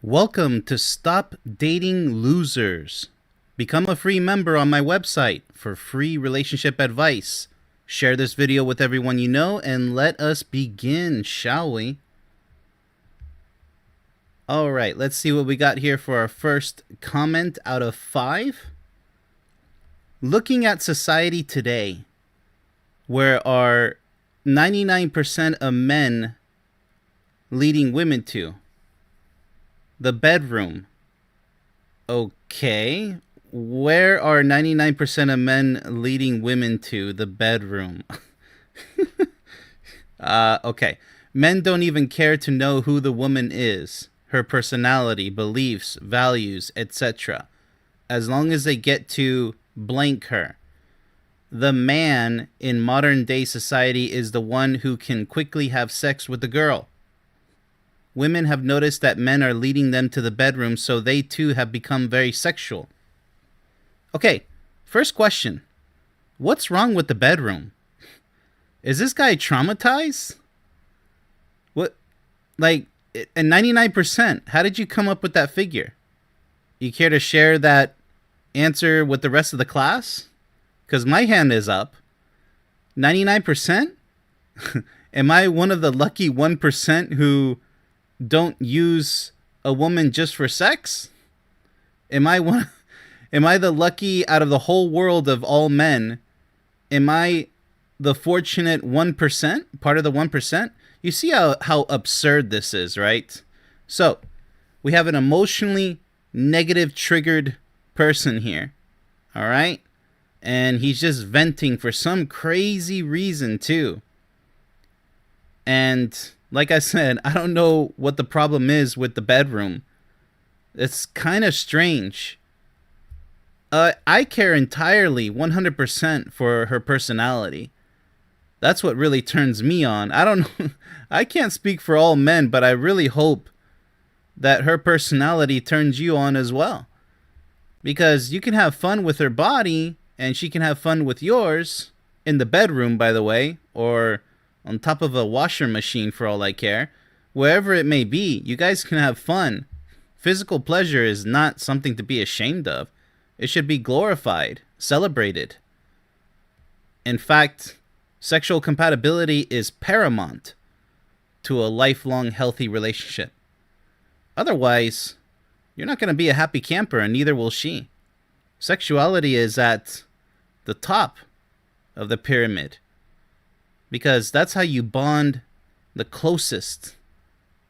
Welcome to Stop Dating Losers. Become a free member on my website for free relationship advice. Share this video with everyone you know and let us begin, shall we? Alright, let's see what we got here for our first comment out of 5. Looking at society today, where are 99% of men leading women to? The bedroom. Okay. Where are 99% of men leading women to? The bedroom. Okay. Men don't even care to know who the woman is, her personality, beliefs, values, etc. As long as they get to blank her. The man in modern day society is the one who can quickly have sex with the girl. Women have noticed that men are leading them to the bedroom, so they too have become very sexual. Okay, first question. What's wrong with the bedroom? Is this guy traumatized? What, like, and 99%, how did you come up with that figure? You care to share that answer with the rest of the class? Because my hand is up. 99%? Am I one of the lucky 1% who don't use a woman just for sex? Am I the lucky out of the whole world of all men? Am I the fortunate 1%, part of the 1%? You see how absurd this is, right? So, we have an emotionally negative triggered person here. All right? And he's just venting for some crazy reason too. And like I said, I don't know what the problem is with the bedroom. It's kind of strange. I care entirely, 100% for her personality. That's what really turns me on. I don't know. I can't speak for all men, but I really hope that her personality turns you on as well. Because you can have fun with her body, and she can have fun with yours, in the bedroom, by the way, or on top of a washer machine for all I care. Wherever it may be, you guys can have fun. Physical pleasure is not something to be ashamed of. It should be glorified, celebrated. In fact, sexual compatibility is paramount to a lifelong healthy relationship. Otherwise, you're not going to be a happy camper, and neither will she. Sexuality is at the top of the pyramid. Because that's how you bond the closest,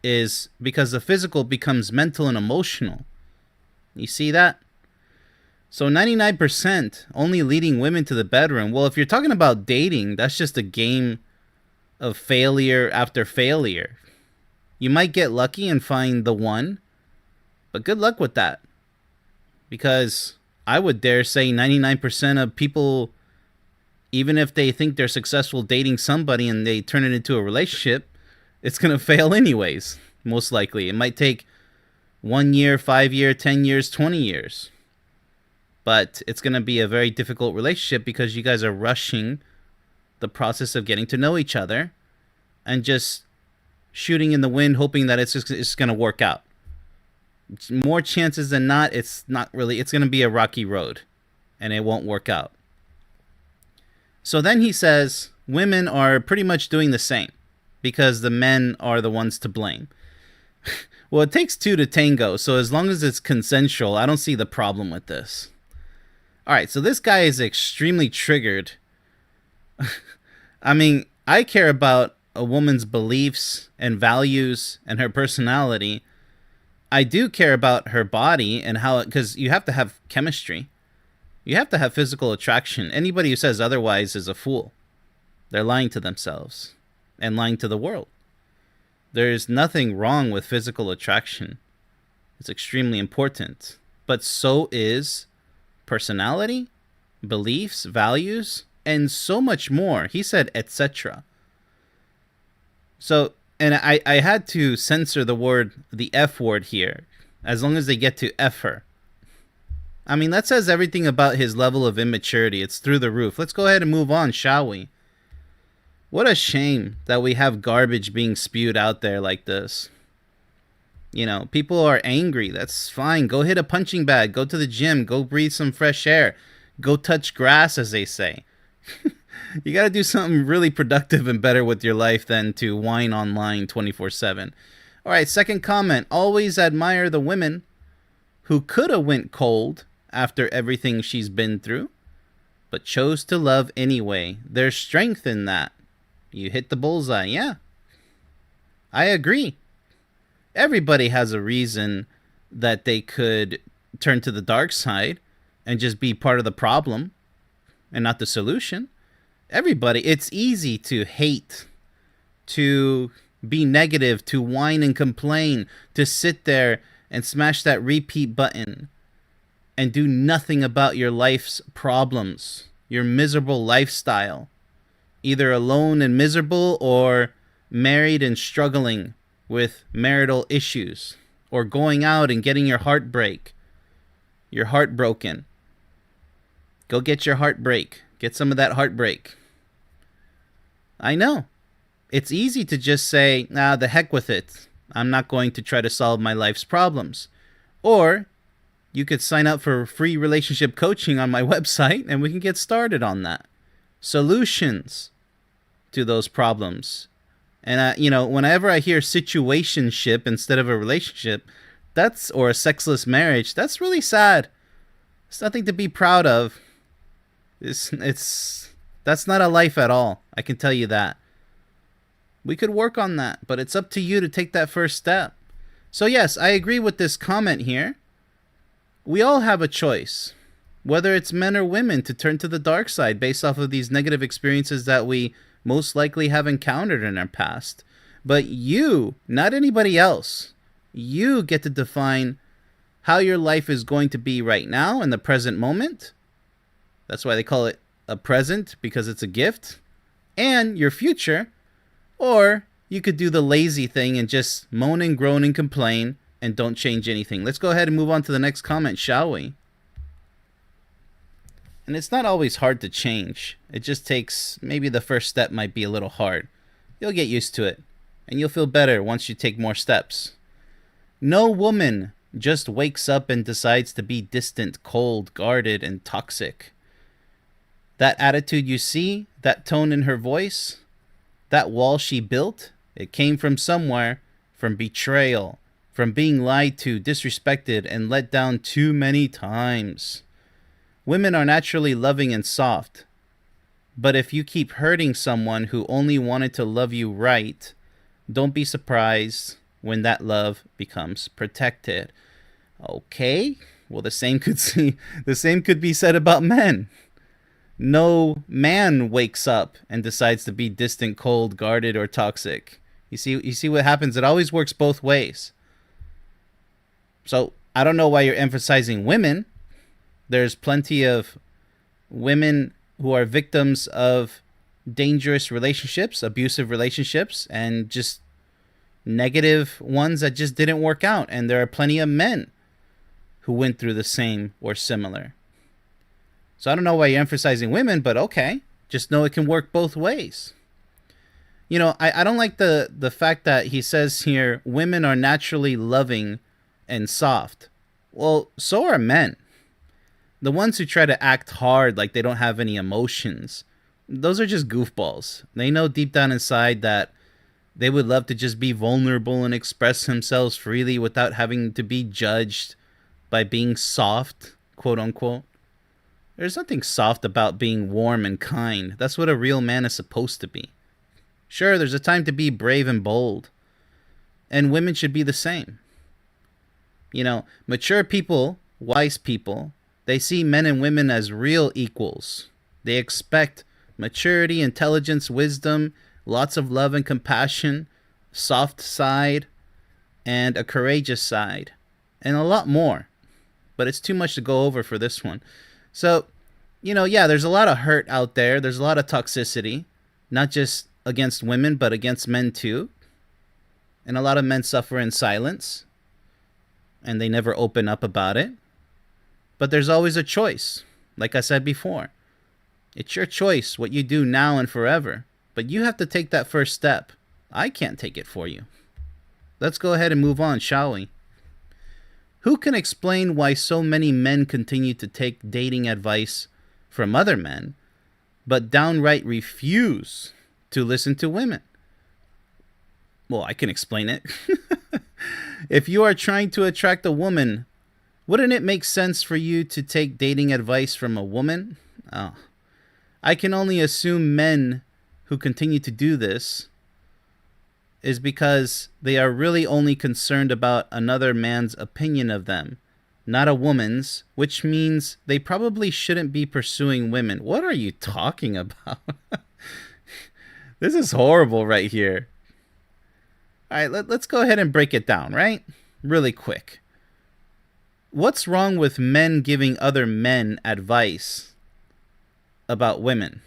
is because the physical becomes mental and emotional. You see that? So 99% only leading women to the bedroom. Well, if you're talking about dating, that's just a game of failure after failure. You might get lucky and find the one, but good luck with that. Because I would dare say 99% of people, even if they think they're successful dating somebody and they turn it into a relationship, it's going to fail anyways, most likely. It might take 1 year, 5 years, 10 years, 20 years. But it's going to be a very difficult relationship because you guys are rushing the process of getting to know each other and just shooting in the wind, hoping that it's going to work out. More chances than not, it's not really. It's going to be a rocky road and it won't work out. So then he says women are pretty much doing the same because the men are the ones to blame. Well, it takes two to tango, so as long as it's consensual, I don't see the problem with this. All right, so this guy is extremely triggered. I mean, I care about a woman's beliefs and values and her personality. I do care about her body and how, because you have to have chemistry. You have to have physical attraction. Anybody who says otherwise is a fool. They're lying to themselves and lying to the world. There's nothing wrong with physical attraction. It's extremely important. But so is personality, beliefs, values, and so much more. He said, etc. So, and I had to censor the F word here, as long as they get to F her. I mean, that says everything about his level of immaturity. It's through the roof. Let's go ahead and move on, shall we? What a shame that we have garbage being spewed out there like this. People are angry. That's fine. Go hit a punching bag. Go to the gym. Go breathe some fresh air. Go touch grass, as they say. You got to do something really productive and better with your life than to whine online 24/7. All right, second comment. Always admire the women who could have went cold after everything she's been through, but chose to love anyway. There's strength in that. You hit the bullseye. Yeah, I agree. Everybody has a reason that they could turn to the dark side and just be part of the problem and not the solution. Everybody, it's easy to hate, to be negative, to whine and complain, to sit there and smash that repeat button and do nothing about your life's problems, your miserable lifestyle, either alone and miserable or married and struggling with marital issues, or going out and getting your heart broken. Go get your heartbreak. Get some of that heartbreak. I know. It's easy to just say, the heck with it. I'm not going to try to solve my life's problems. Or you could sign up for free relationship coaching on my website and we can get started on that. Solutions to those problems. And, whenever I hear situationship instead of a relationship, or a sexless marriage, that's really sad. It's nothing to be proud of. That's not a life at all. I can tell you that. We could work on that, but it's up to you to take that first step. So yes, I agree with this comment here. We all have a choice, whether it's men or women, to turn to the dark side based off of these negative experiences that we most likely have encountered in our past. But you, not anybody else, you get to define how your life is going to be right now in the present moment. That's why they call it a present, because it's a gift. And your future. Or you could do the lazy thing and just moan and groan and complain and don't change anything. Let's go ahead and move on to the next comment, shall we? And it's not always hard to change. It just takes, maybe the first step might be a little hard. You'll get used to it. And you'll feel better once you take more steps. No woman just wakes up and decides to be distant, cold, guarded, and toxic. That attitude you see, that tone in her voice, that wall she built, it came from somewhere, from betrayal, from being lied to, disrespected, and let down too many times. Women are naturally loving and soft. But if you keep hurting someone who only wanted to love you right, don't be surprised when that love becomes protected. Okay, well the same could be said about men. No man wakes up and decides to be distant, cold, guarded, or toxic. You see what happens? It always works both ways. So I don't know why you're emphasizing women. There's plenty of women who are victims of dangerous relationships, abusive relationships, and just negative ones that just didn't work out. And there are plenty of men who went through the same or similar. So I don't know why you're emphasizing women, but okay. Just know it can work both ways. I don't like the fact that he says here, women are naturally loving and soft. Well, so are men. The ones who try to act hard like they don't have any emotions, those are just goofballs. They know deep down inside that they would love to just be vulnerable and express themselves freely without having to be judged by being soft, quote unquote. There's nothing soft about being warm and kind. That's what a real man is supposed to be. Sure, there's a time to be brave and bold. And women should be the same. Mature people, wise people, they see men and women as real equals. They expect maturity, intelligence, wisdom, lots of love and compassion, soft side, and a courageous side, and a lot more. But it's too much to go over for this one. So, there's a lot of hurt out there. There's a lot of toxicity, not just against women, but against men too. And a lot of men suffer in silence, and they never open up about it. But there's always a choice, like I said before. It's your choice what you do now and forever. But you have to take that first step. I can't take it for you. let's go ahead and move on, shall we? Who can explain why so many men continue to take dating advice from other men, but downright refuse to listen to women? Well, I can explain it. If you are trying to attract a woman, wouldn't it make sense for you to take dating advice from a woman? Oh, I can only assume men who continue to do this is because they are really only concerned about another man's opinion of them, not a woman's, which means they probably shouldn't be pursuing women. What are you talking about? This is horrible right here. All right, let's go ahead and break it down, right? Really quick. What's wrong with men giving other men advice about women?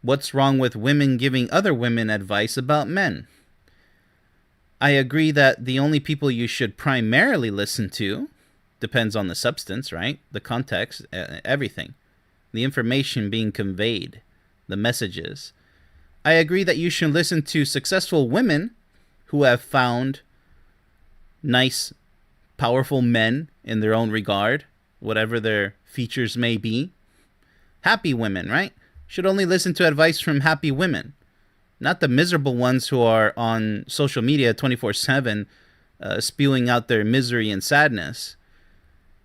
What's wrong with women giving other women advice about men? I agree that the only people you should primarily listen to depends on the substance, right? The context, everything. The information being conveyed, the messages. I agree that you should listen to successful women who have found nice, powerful men in their own regard, whatever their features may be. Happy women, right? Should only listen to advice from happy women. Not the miserable ones who are on social media 24/7 spewing out their misery and sadness.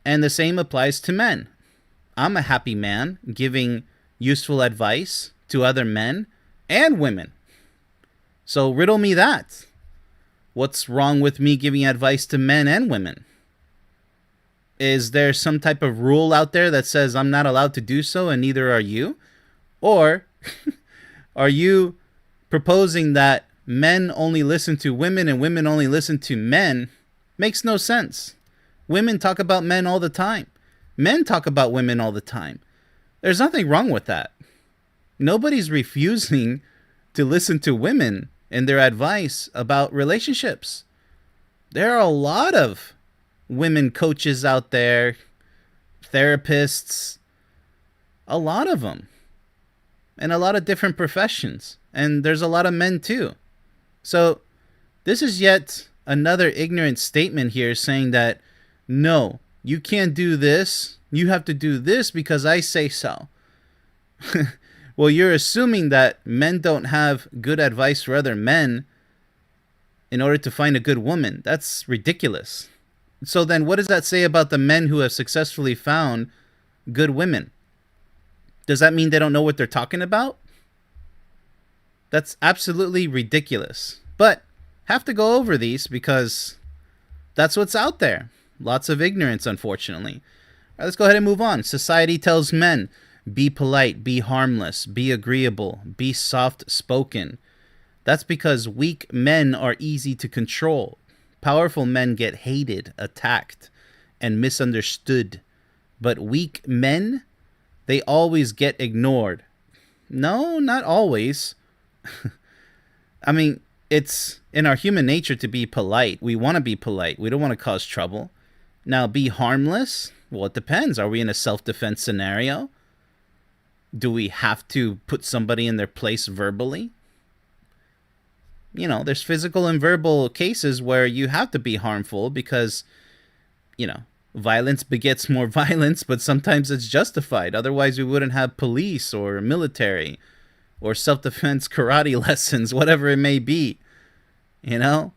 And the same applies to men. I'm a happy man giving useful advice to other men and women. So riddle me that. What's wrong with me giving advice to men and women? Is there some type of rule out there that says I'm not allowed to do so and neither are you? Or are you proposing that men only listen to women and women only listen to men? Makes no sense. Women talk about men all the time. Men talk about women all the time. There's nothing wrong with that. Nobody's refusing to listen to women and their advice about relationships. There are a lot of women coaches out there, therapists, a lot of them, and a lot of different professions. And there's a lot of men too. So this is yet another ignorant statement here saying that, no, you can't do this. You have to do this because I say so. Well, you're assuming that men don't have good advice for other men in order to find a good woman. That's ridiculous. So then what does that say about the men who have successfully found good women? Does that mean they don't know what they're talking about? That's absolutely ridiculous. But have to go over these because that's what's out there. Lots of ignorance, unfortunately. All right, let's go ahead and move on. Society tells men, be polite, be harmless, be agreeable, be soft-spoken. That's because weak men are easy to control. Powerful men get hated, attacked, and misunderstood. But weak men, they always get ignored. No, not always. I mean, it's in our human nature to be polite. We want to be polite. We don't want to cause trouble. Now, be harmless? Well, it depends. Are we in a self-defense scenario? Do we have to put somebody in their place verbally? You know, there's physical and verbal cases where you have to be harmful because, you know, violence begets more violence, but sometimes it's justified. Otherwise, we wouldn't have police or military or self-defense karate lessons, whatever it may be. You know,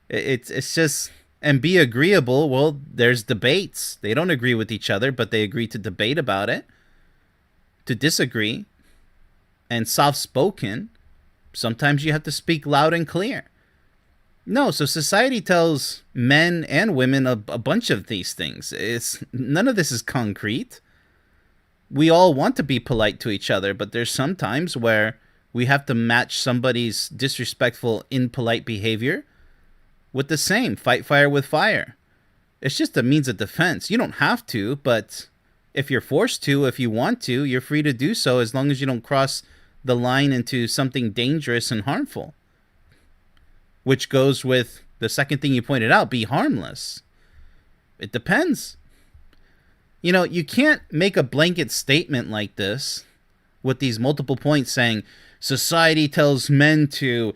it's just, and be agreeable. Well, there's debates. They don't agree with each other, but they agree to debate about it, to disagree. And soft-spoken, sometimes you have to speak loud and clear. No, so society tells men and women a bunch of these things. None of this is concrete. We all want to be polite to each other, but there's some times where we have to match somebody's disrespectful, impolite behavior with the same. Fight fire with fire. It's just a means of defense. You don't have to, but if you're forced to, if you want to, you're free to do so as long as you don't cross the line into something dangerous and harmful. Which goes with the second thing you pointed out, be harmless. It depends. You know, you can't make a blanket statement like this with these multiple points saying, society tells men to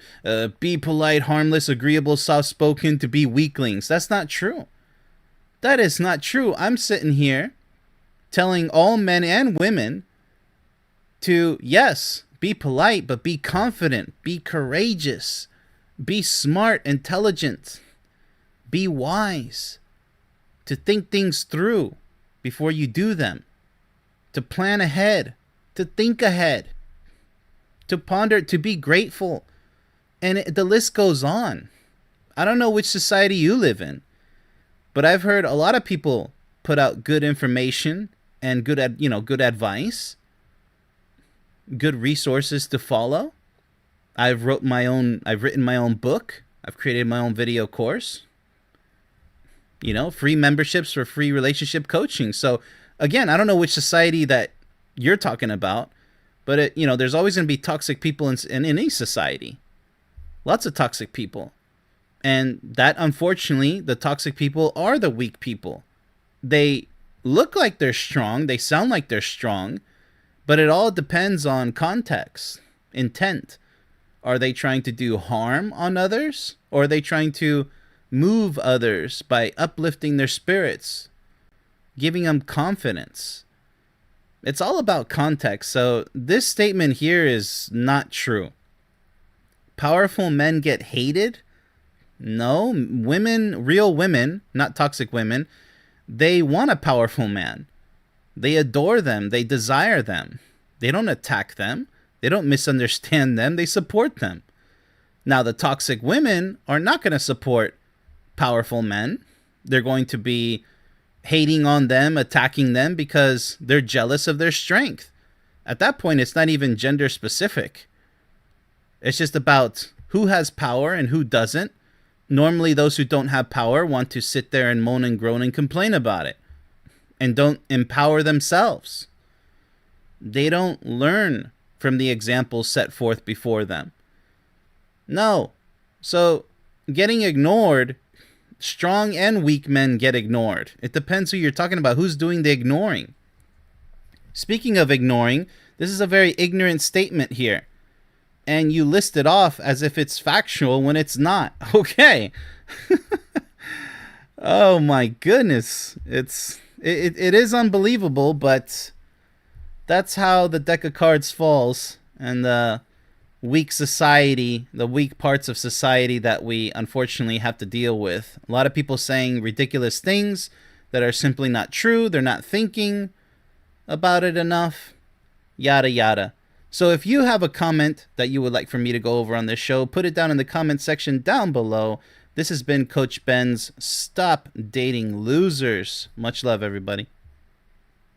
be polite, harmless, agreeable, soft spoken, to be weaklings. That's not true. That is not true. I'm sitting here telling all men and women to, yes, be polite, but be confident, be courageous, be smart, intelligent, be wise, to think things through before you do them, to plan ahead, to think ahead, to ponder, to be grateful. And the list goes on. I don't know which society you live in, but I've heard a lot of people put out good information and good advice, good resources to follow. I've written my own book. I've created my own video course. Free memberships for free relationship coaching. So again, I don't know which society that you're talking about, but there's always going to be toxic people in any society. Lots of toxic people. And that, unfortunately, the toxic people are the weak people. They look like they're strong. They sound like they're strong. But it all depends on context, intent. Are they trying to do harm on others? Or are they trying to move others by uplifting their spirits, giving them confidence? It's all about context. So this statement here is not true. Powerful men get hated? No, women, real women, not toxic women, they want a powerful man. They adore them. They desire them. They don't attack them. They don't misunderstand them. They support them. Now, the toxic women are not going to support powerful men. They're going to be hating on them, attacking them because they're jealous of their strength. At that point, it's not even gender specific. It's just about who has power and who doesn't. Normally, those who don't have power want to sit there and moan and groan and complain about it and don't empower themselves. They don't learn from the examples set forth before them. No. So, getting ignored, strong and weak men get ignored. It depends who you're talking about, who's doing the ignoring. Speaking of ignoring, this is a very ignorant statement here. And you list it off as if it's factual when it's not. Okay. Oh my goodness. It is unbelievable, but that's how the deck of cards falls. And the weak society, the weak parts of society that we unfortunately have to deal with. A lot of people saying ridiculous things that are simply not true. They're not thinking about it enough. Yada yada. So if you have a comment that you would like for me to go over on this show, put it down in the comment section down below. This has been Coach Ben's Stop Dating Losers. Much love, everybody.